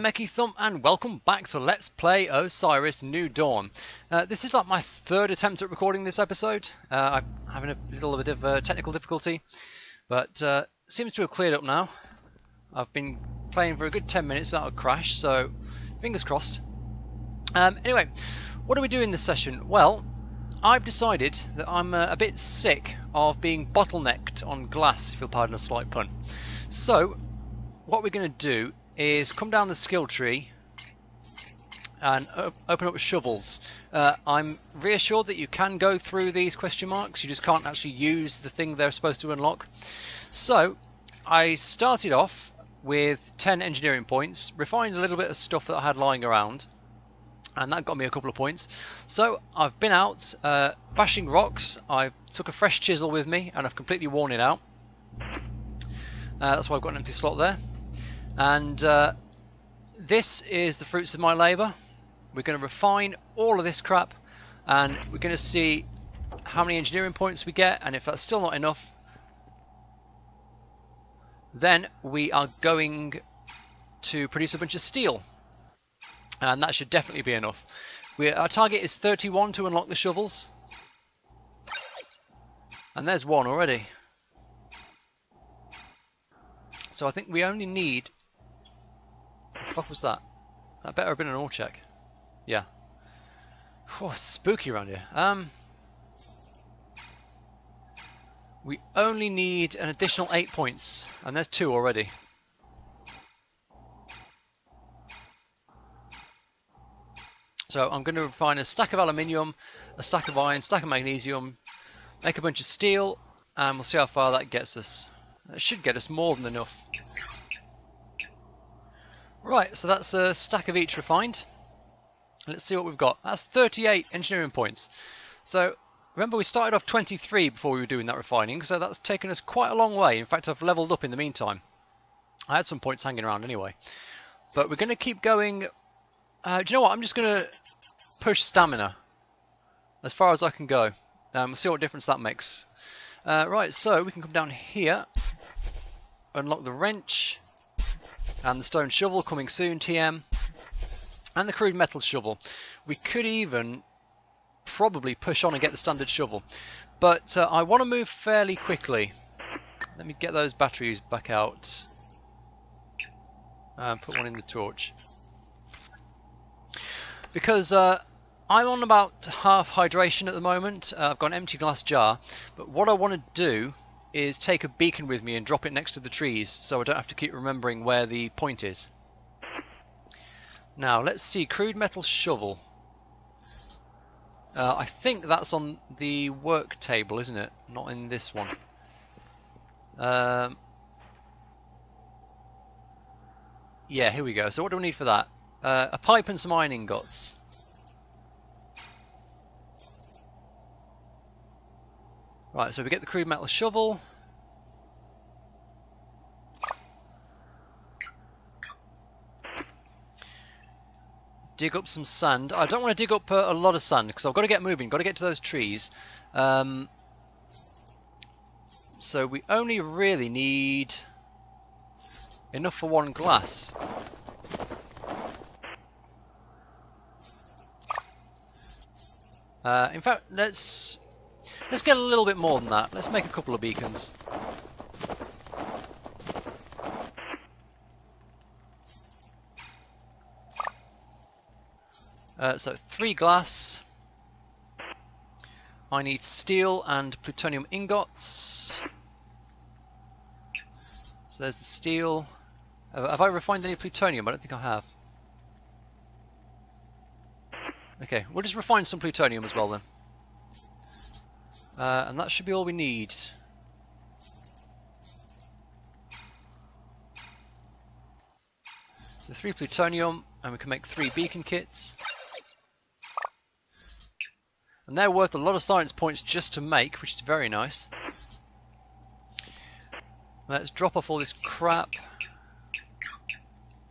I'm EkkiThump and welcome back to Let's Play Osiris New Dawn. This is like my third attempt at recording this episode. I'm having a little bit of technical difficulty, but seems to have cleared up now. I've been playing for a good 10 minutes without a crash, so fingers crossed. Anyway, what do we do in this session? Well, I've decided that I'm a bit sick of being bottlenecked on glass, if you'll pardon a slight pun. So, what we're going to do is come down the skill tree and open up shovels. I'm reassured that you can go through these question marks, you just can't actually use the thing they're supposed to unlock. So, I started off with 10 engineering points, refined a little bit of stuff that I had lying around, and that got me a couple of points. So I've been out bashing rocks. I took a fresh chisel with me and I've completely worn it out. That's why I've got an empty slot there. And this is the fruits of my labour. We're going to refine all of this crap and we're going to see how many engineering points we get, and if that's still not enough, then we are going to produce a bunch of steel. And that should definitely be enough. Our target is 31 to unlock the shovels. And there's one already. So I think we only need... What was that? That better have been an ore check. Yeah. Oh, spooky around here. We only need an additional 8 points. And there's 2 already. So I'm going to refine a stack of aluminium, a stack of iron, stack of magnesium, make a bunch of steel, and we'll see how far that gets us. That should get us more than enough. Right, so that's a stack of each refined. Let's see what we've got. That's 38 engineering points. So remember, we started off 23 before we were doing that refining, so that's taken us quite a long way. In fact, I've leveled up in the meantime. I had some points hanging around anyway. But we're going to keep going. Do you know what? I'm just going to push stamina as far as I can go. We'll see what difference that makes. Right, so we can come down here, unlock the wrench, and the stone shovel coming soon, TM, and the crude metal shovel. We could even probably push on and get the standard shovel, but I want to move fairly quickly. Let me get those batteries back out and put one in the torch. Because I'm on about half hydration at the moment. I've got an empty glass jar, but what I want to do is take a beacon with me and drop it next to the trees so I don't have to keep remembering where the point is. Now let's see, crude metal shovel. I think that's on the work table, isn't it? Not in this one. Yeah, here we go. So what do we need for that? A pipe and some iron ingots. Right, so we get the crude metal shovel. Dig up some sand. I don't want to dig up a lot of sand because I've got to get moving, got to get to those trees. So we only really need enough for one glass. In fact, let's get a little bit more than that. Let's make a couple of beacons. So 3 glass. I need steel and plutonium ingots. So there's the steel. Have I refined any plutonium? I don't think I have. Okay, we'll just refine some plutonium as well then. And that should be all we need. So 3 plutonium, and we can make 3 beacon kits. And they're worth a lot of science points just to make, which is very nice. Let's drop off all this crap.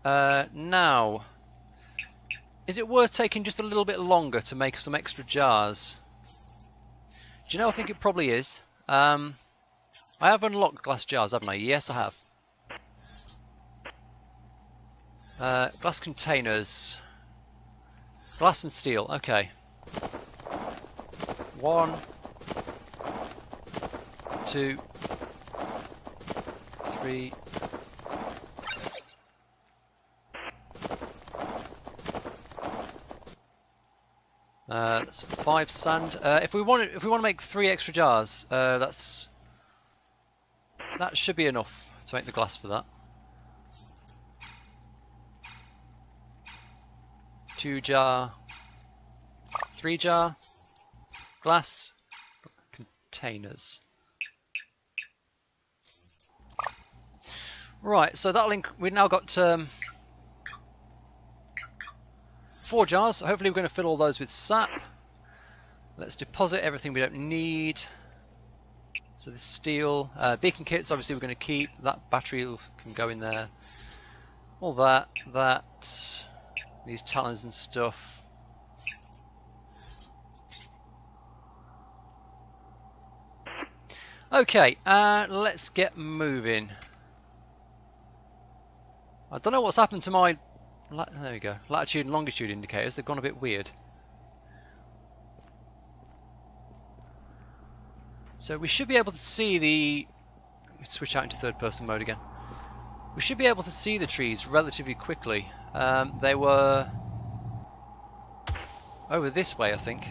Now, is it worth taking just a little bit longer to make some extra jars? Do you know, I think it probably is. I have unlocked glass jars, haven't I? Yes, I have. Glass containers. Glass and steel, okay. 1, 2, 3. That's 5 sand. If we want to make 3 extra jars, that should be enough to make the glass for that. 2 jar, 3 jar, glass, containers. Right, so that'll we've now got 4 jars. Hopefully we're going to fill all those with sap. Let's deposit everything we don't need. So the steel, beacon kits obviously we're going to keep. That battery can go in there. All that, these talons and stuff. Okay, let's get moving. I don't know what's happened to my... There we go. Latitude and longitude indicators. They've gone a bit weird. So we should be able to see the... Let me switch out into third person mode again. We should be able to see the trees relatively quickly. They were over this way, I think.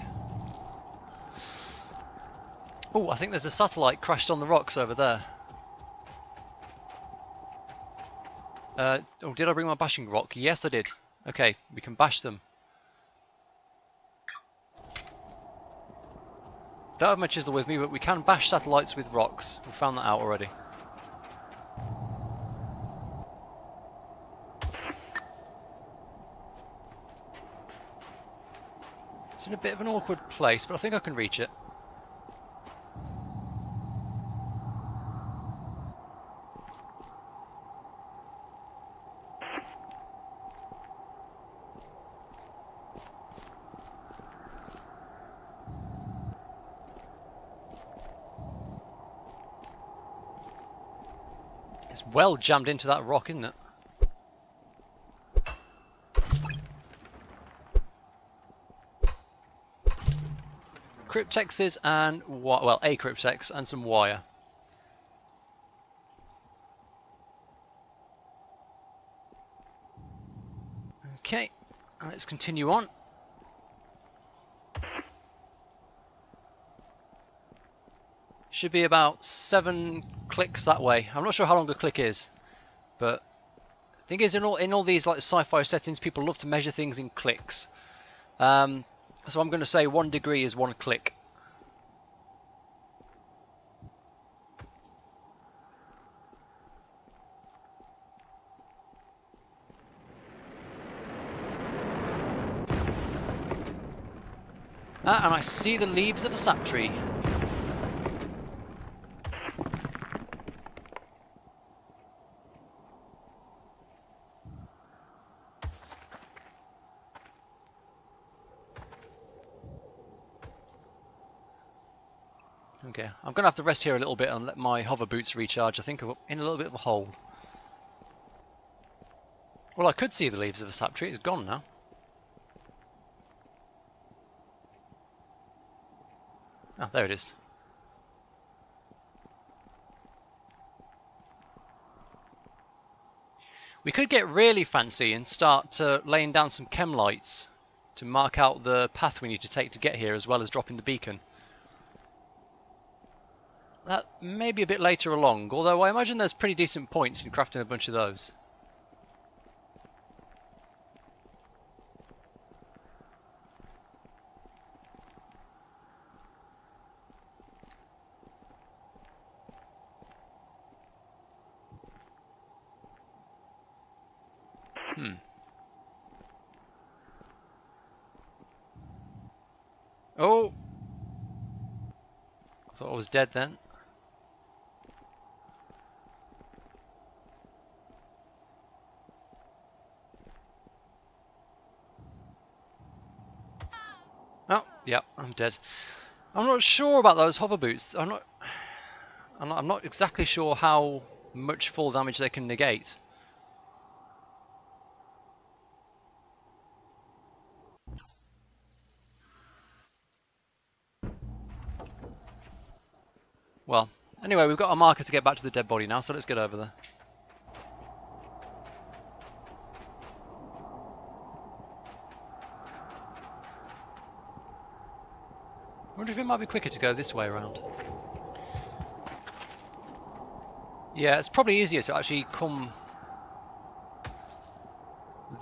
Oh, I think there's a satellite crashed on the rocks over there. Oh, did I bring my bashing rock? Yes, I did. Okay, we can bash them. Don't have my chisel with me, but we can bash satellites with rocks. We found that out already. It's in a bit of an awkward place, but I think I can reach it. It's well jammed into that rock, isn't it? Cryptexes and, well, a cryptex and some wire. Okay, let's continue on. Should be about 7 clicks that way. I'm not sure how long a click is, but the thing is, in all these like sci-fi settings, people love to measure things in clicks. So I'm going to say 1 degree is 1 click. And I see the leaves of a sap tree. Okay, I'm going to have to rest here a little bit and let my hover boots recharge. I think I'm in a little bit of a hole. Well, I could see the leaves of a sap tree. It's gone now. Ah, there it is. We could get really fancy and start laying down some chem lights to mark out the path we need to take to get here, as well as dropping the beacon. That may be a bit later along, although I imagine there's pretty decent points in crafting a bunch of those. Oh! I thought I was dead then. Oh, yeah, I'm dead. I'm not sure about those hover boots. I'm not exactly sure how much fall damage they can negate. Well, anyway, we've got a marker to get back to the dead body now, so let's get over there. I wonder if it might be quicker to go this way around. Yeah, it's probably easier to actually come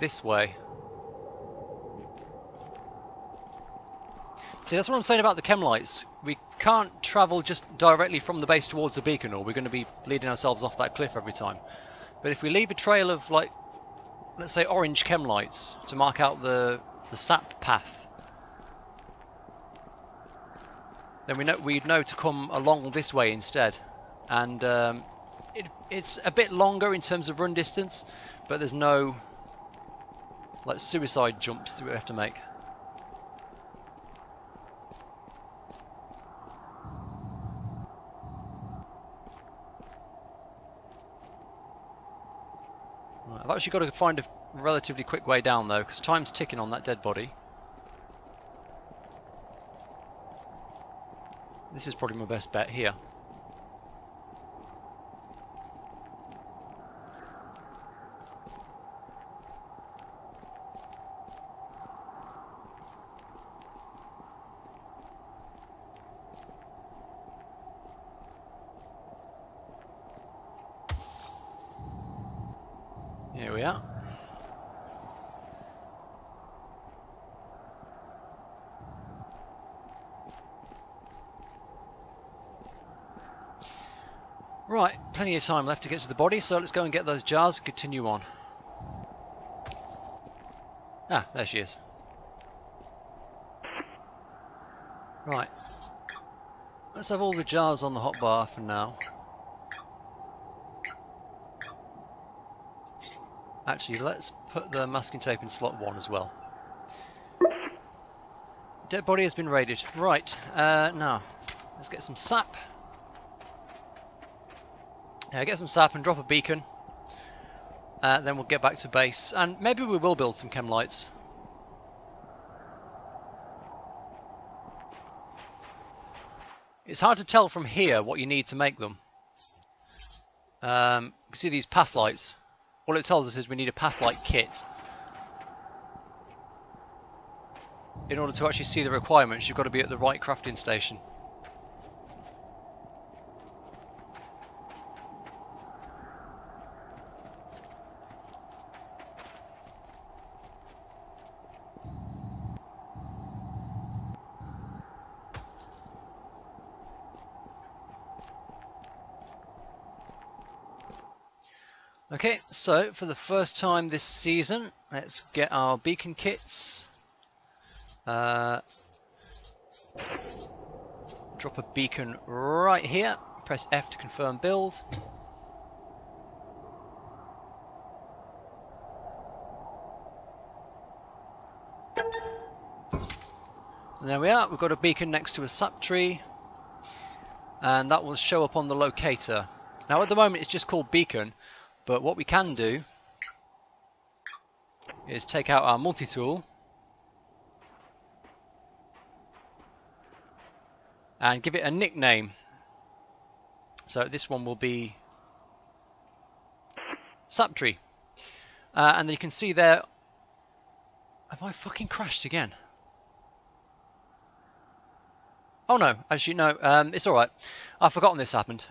this way. See, that's what I'm saying about the chem lights. We can't travel just directly from the base towards the beacon, or we're going to be leading ourselves off that cliff every time. But if we leave a trail of, like, let's say orange chem lights to mark out the sap path, then we'd know to come along this way instead. And it's a bit longer in terms of run distance, but there's no like suicide jumps that we have to make. Right, I've actually got to find a relatively quick way down though, because time's ticking on that dead body. This is probably my best bet here. Here we are. Right, plenty of time left to get to the body, so let's go and get those jars and continue on. Ah, there she is. Right. Let's have all the jars on the hotbar for now. Actually, let's put the masking tape in slot 1 as well. Dead body has been raided. Right, now, let's get some sap. Get some sap and drop a beacon. Then we'll get back to base. And maybe we will build some chem lights. It's hard to tell from here what you need to make them. You can see these path lights. All it tells us is we need a path light kit. In order to actually see the requirements, you've got to be at the right crafting station. Okay, so for the first time this season, let's get our beacon kits. Drop a beacon right here. Press F to confirm build. And there we are. We've got a beacon next to a sap tree, and that will show up on the locator. Now at the moment it's just called beacon. But what we can do is take out our multi-tool and give it a nickname. So this one will be Subtree. And then you can see there... Have I fucking crashed again? Oh no, actually no, it's alright. I've forgotten this happened.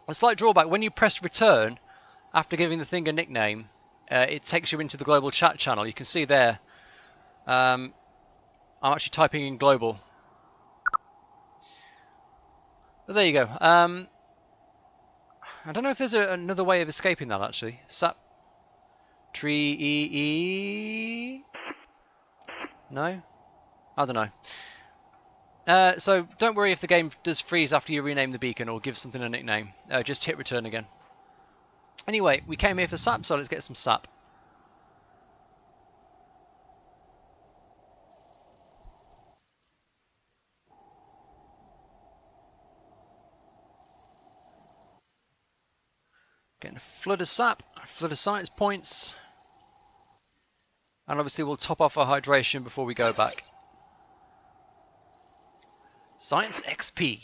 A slight drawback, when you press return after giving the thing a nickname, it takes you into the global chat channel. You can see there I'm actually typing in global, but there you go. I don't know if there's another way of escaping that actually. Subtree no, I don't know. So don't worry if the game does freeze after you rename the beacon or give something a nickname. Just hit return again. Anyway, we came here for sap, so let's get some sap. Getting a flood of sap, a flood of science points. And obviously we'll top off our hydration before we go back. Science XP.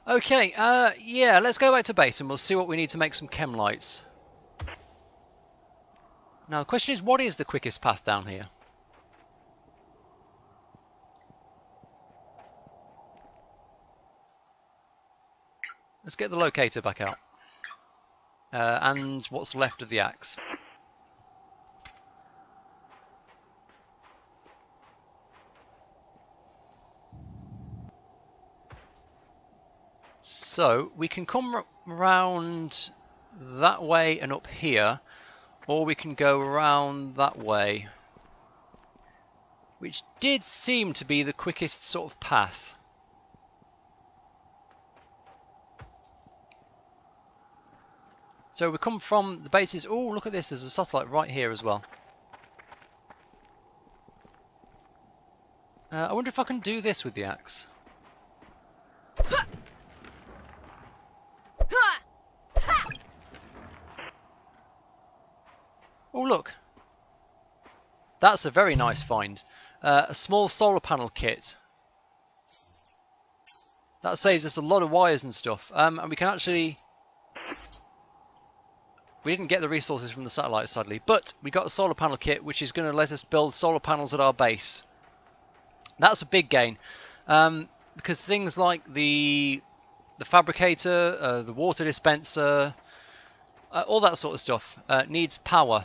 Okay, yeah, let's go back to base and we'll see what we need to make some chem lights. Now the question is, what is the quickest path down here? Let's get the locator back out. And what's left of the axe. So we can come around that way and up here, or we can go around that way, which did seem to be the quickest sort of path. So we come from the bases. Oh, look at this, there's a satellite right here as well. I wonder if I can do this with the axe. Oh look, that's a very nice find. A small solar panel kit. That saves us a lot of wires and stuff. And we can actually... We didn't get the resources from the satellite, sadly, but we got a solar panel kit which is going to let us build solar panels at our base. That's a big gain, because things like the fabricator, the water dispenser, all that sort of stuff needs power.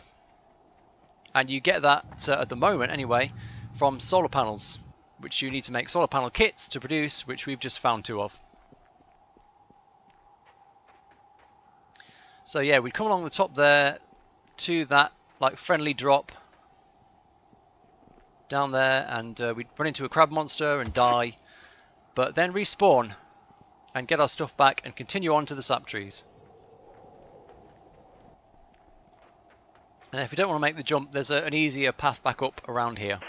And you get that, at the moment anyway, from solar panels, which you need to make solar panel kits to produce, which we've just found 2 of. So yeah, we'd come along the top there to that like friendly drop down there, and we'd run into a crab monster and die, but then respawn and get our stuff back and continue on to the sap trees. And if you don't want to make the jump, there's an easier path back up around here.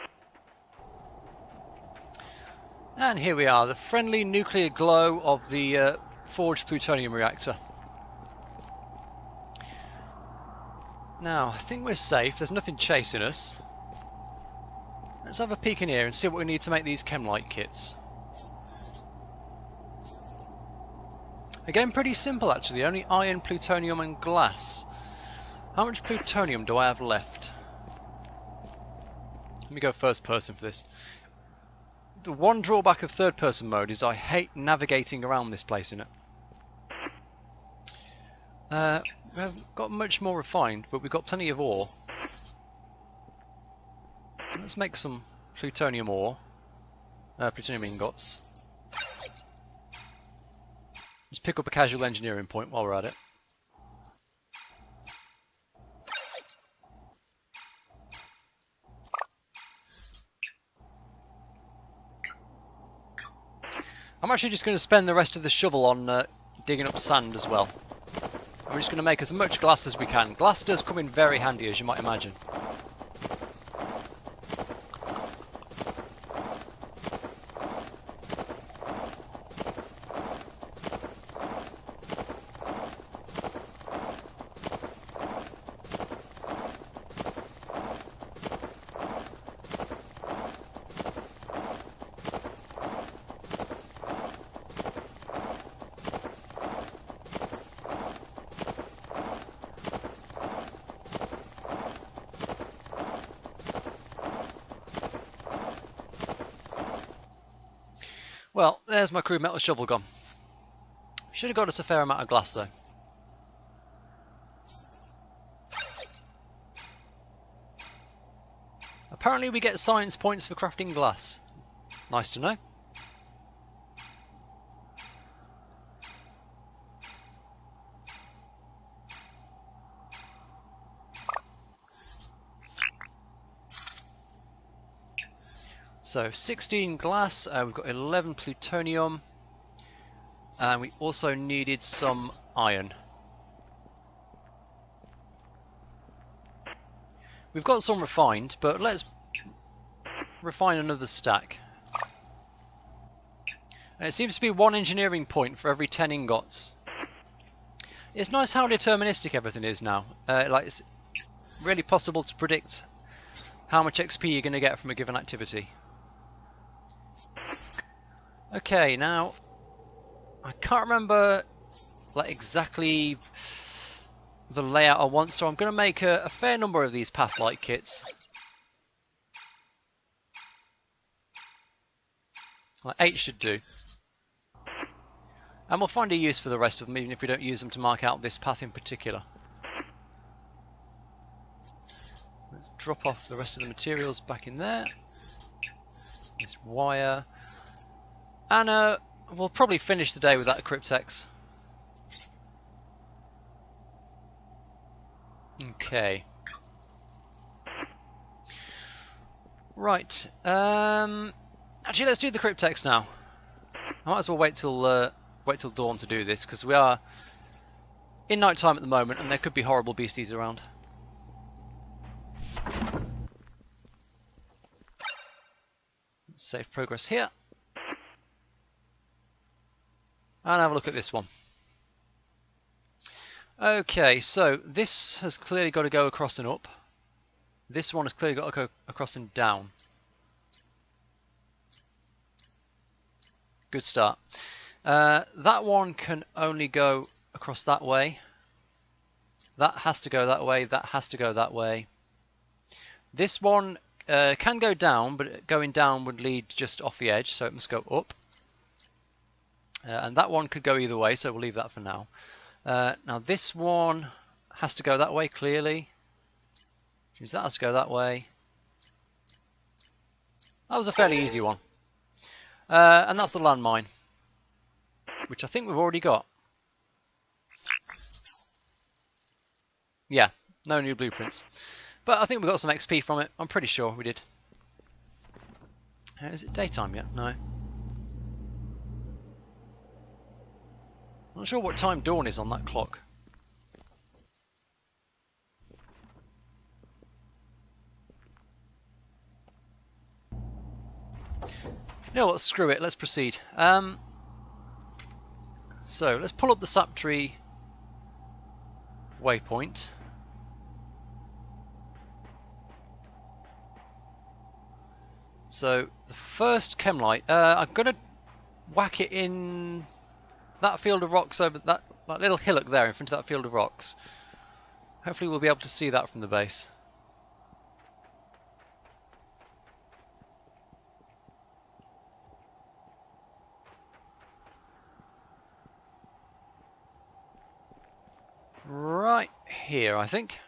And here we are, the friendly nuclear glow of the forged plutonium reactor. Now, I think we're safe, there's nothing chasing us. Let's have a peek in here and see what we need to make these chemlight kits. Again, pretty simple actually, only iron, plutonium and glass. How much plutonium do I have left? Let me go first person for this. The one drawback of third person mode is I hate navigating around this place in it. We haven't got much more refined, but we've got plenty of ore. Let's make some plutonium ore. Plutonium ingots. Let's pick up a casual engineering point while we're at it. I'm actually just going to spend the rest of the shovel on digging up sand as well. We're just going to make as much glass as we can. Glass does come in very handy, as you might imagine. Well, there's my crude metal shovel gone. Should have got us a fair amount of glass though. Apparently we get science points for crafting glass. Nice to know. So 16 glass, we've got 11 plutonium, and we also needed some iron. We've got some refined, but let's refine another stack. And it seems to be 1 engineering point for every 10 ingots. It's nice how deterministic everything is now. Like it's really possible to predict how much XP you're going to get from a given activity. Okay, now I can't remember like exactly the layout I want, so I'm going to make a fair number of these pathlight kits. Like 8 should do. And we'll find a use for the rest of them, even if we don't use them to mark out this path in particular. Let's drop off the rest of the materials back in there. This wire. And we'll probably finish the day with that cryptex. Okay. Right. Actually, let's do the cryptex now. I might as well wait till dawn to do this, because we are in night time at the moment, and there could be horrible beasties around. Let's save progress here. And have a look at this one. Okay, so this has clearly got to go across and up. This one has clearly got to go across and down. Good start. That one can only go across that way. That has to go that way. That has to go that way. This one can go down, but going down would lead just off the edge, so it must go up. And that one could go either way, so we'll leave that for now. Now this one has to go that way, clearly. Which means that has to go that way. That was a fairly easy one. And that's the landmine, which I think we've already got. Yeah, no new blueprints. But I think we got some XP from it. I'm pretty sure we did. Is it daytime yet? No. I'm not sure what time dawn is on that clock. You know what, screw it, let's proceed. So, let's pull up the Subtree Waypoint. So, the first chemlight, I'm going to whack it in that field of rocks over that little hillock there in front of that field of rocks. Hopefully we'll be able to see that from the base. Right here, I think.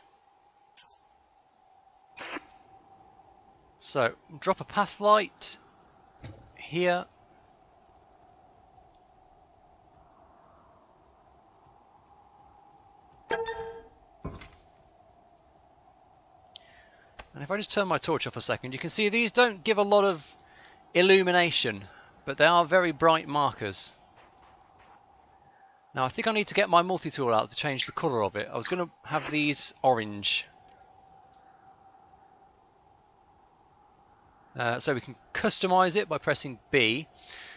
So, drop a path light here. And if I just turn my torch off a second, you can see these don't give a lot of illumination, but they are very bright markers. Now I think I need to get my multi-tool out to change the colour of it. I was going to have these orange. So we can customise it by pressing B.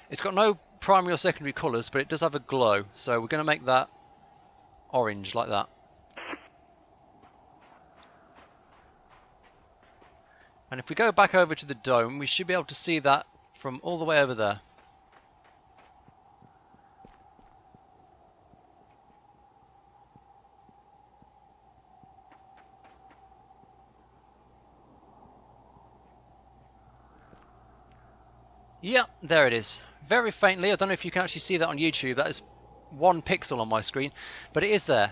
It's got no primary or secondary colours, but it does have a glow. So we're going to make that orange like that. And if we go back over to the dome, we should be able to see that from all the way over there. Yeah, there it is. Very faintly. I don't know if you can actually see that on YouTube. That is 1 pixel on my screen, but it is there.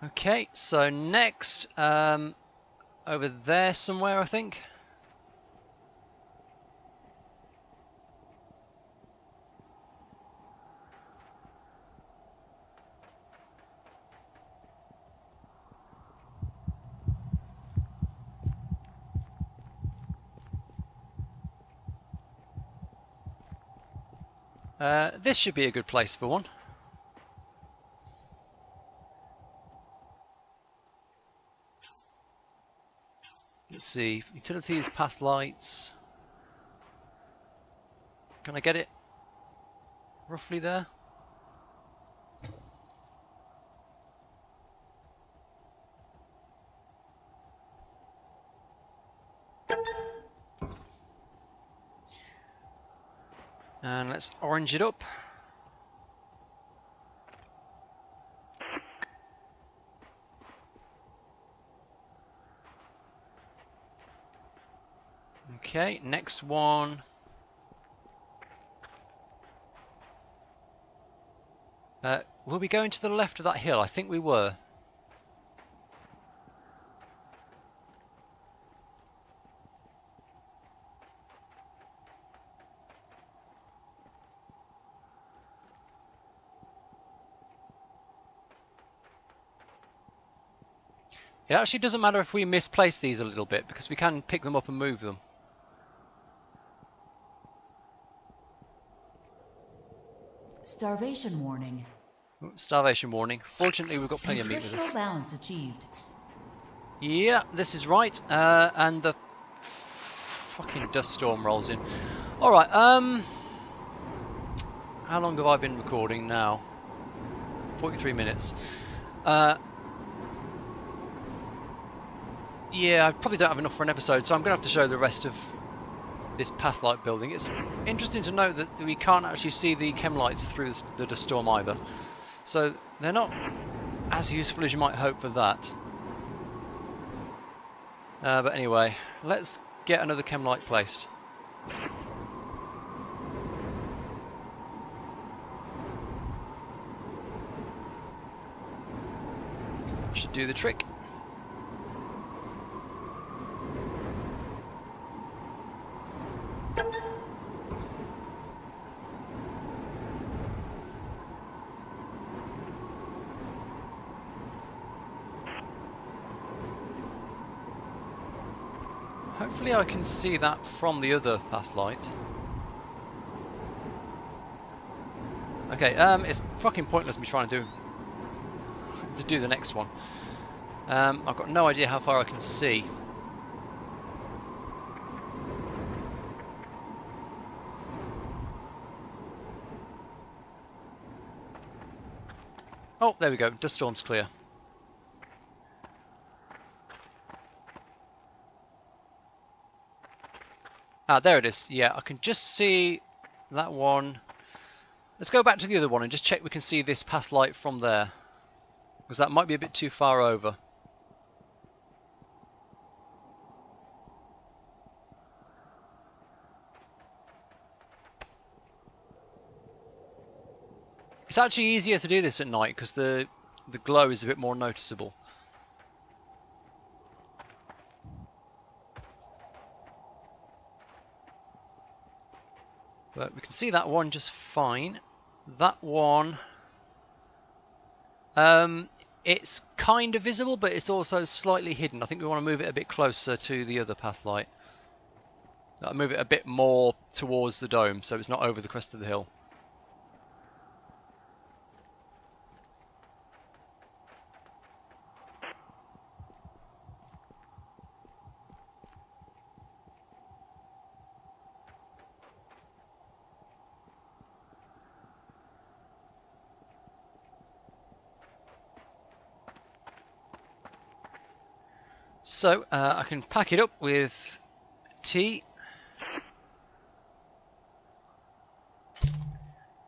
Okay, so next, over there somewhere, I think. This should be a good place for one. Let's see, utilities, path lights. Can I get it roughly there? And let's orange it up. Okay, next one. Were we going to the left of that hill? I think we were. It actually doesn't matter if we misplace these a little bit, because we can pick them up and move them. Starvation warning. Starvation warning. Fortunately, we've got plenty of meat with us. Nutritional balance achieved. Yeah, this is right. And the fucking dust storm rolls in. Alright, how long have I been recording now? 43 minutes. Yeah, I probably don't have enough for an episode, so I'm going to have to show the rest of this pathlight building. It's interesting to note that we can't actually see the chem lights through the dust storm either. So they're not as useful as you might hope for that. But anyway, let's get another chem light placed. Should do the trick. Hopefully I can see that from the other path light. Okay, it's fucking pointless me trying to do the next one. I've got no idea how far I can see. Oh, there we go. Dust storm's clear. Ah, there it is. Yeah, I can just see that one. Let's go back to the other one and just check we can see this path light from there, because that might be a bit too far over. It's actually easier to do this at night because the glow is a bit more noticeable. But we can see that one just fine. That one, it's kind of visible, but it's also slightly hidden. I think we want to move it a bit closer to the other path light. I'll move it a bit more towards the dome, so it's not over the crest of the hill. So I can pack it up with T,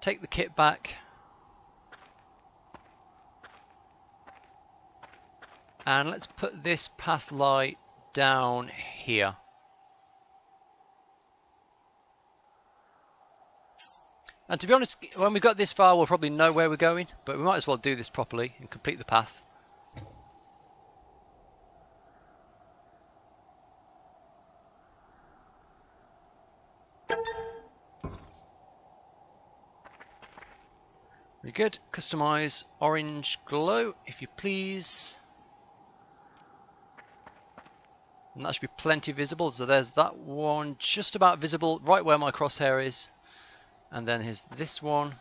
take the kit back, and let's put this path light down here. And to be honest, when we got this far we'll probably know where we're going, but we might as well do this properly and complete the path. Very good. Customize orange glow, if you please. And that should be plenty visible. So there's that one, just about visible, right where my crosshair is. And then here's this one.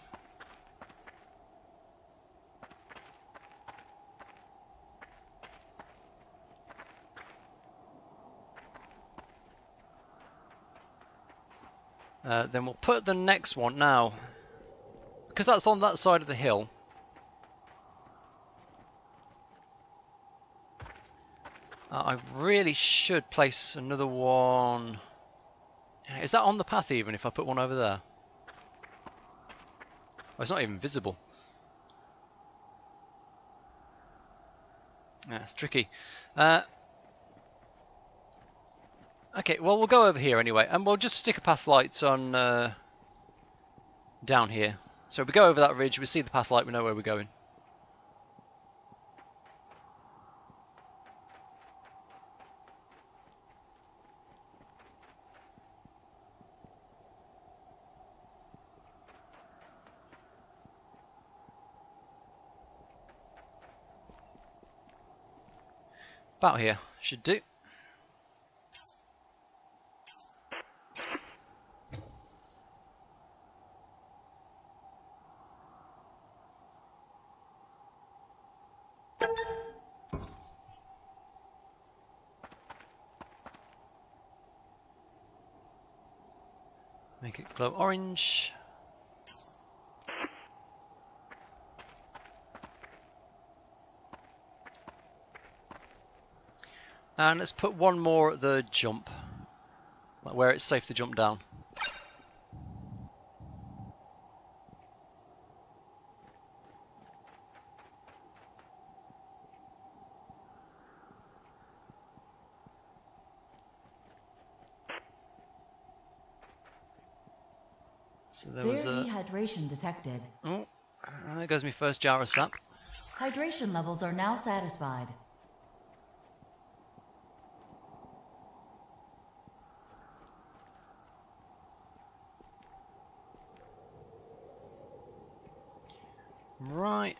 Then we'll put the next one now, because that's on that side of the hill. I really should place another one. Is that on the path even if I put one over there? Oh, it's not even visible. Yeah, it's tricky. Okay, well, we'll go over here anyway, and we'll just stick a path light on down here. So we go over that ridge, we see the path light, we know where we're going. About here, should do. Make it glow orange. And let's put one more at the jump, like where it's safe to jump down. So there was a dehydration detected. Oh, there goes my first jar of sap. Hydration levels are now satisfied. Right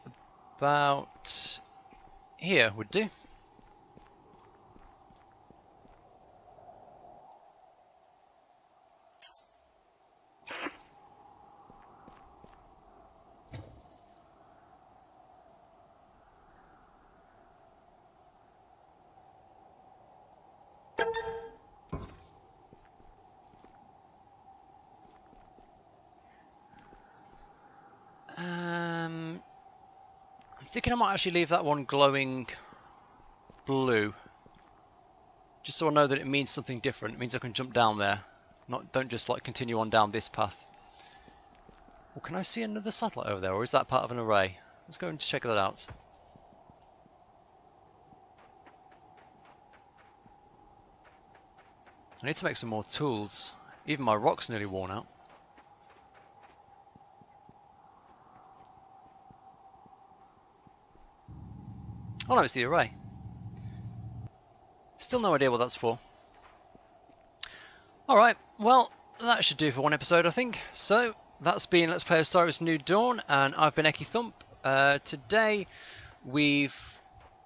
about here would do. I'm thinking I might actually leave that one glowing blue, just so I know that it means something different. It means I can jump down there, don't just like continue on down this path. Well, can I see another satellite over there, or is that part of an array? Let's go and check that out. I need to make some more tools. Even my rock's nearly worn out. Oh no, it's the array. Still no idea what that's for. Alright, well, that should do for one episode, I think. So, that's been Let's Play Osiris New Dawn, and I've been EkkiThump. Today, we've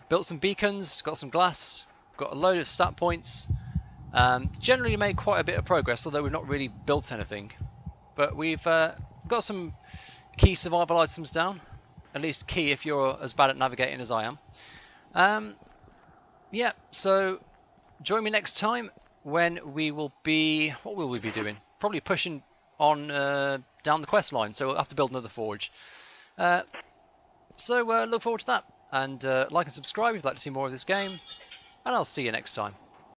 built some beacons, got some glass, got a load of stat points. Generally made quite a bit of progress, although we've not really built anything. But we've got some key survival items down. At least key if you're as bad at navigating as I am. Yeah, so join me next time when we will be... What will we be doing? Probably pushing on down the quest line, so we'll have to build another forge. So look forward to that. And like and subscribe if you'd like to see more of this game. And I'll see you next time.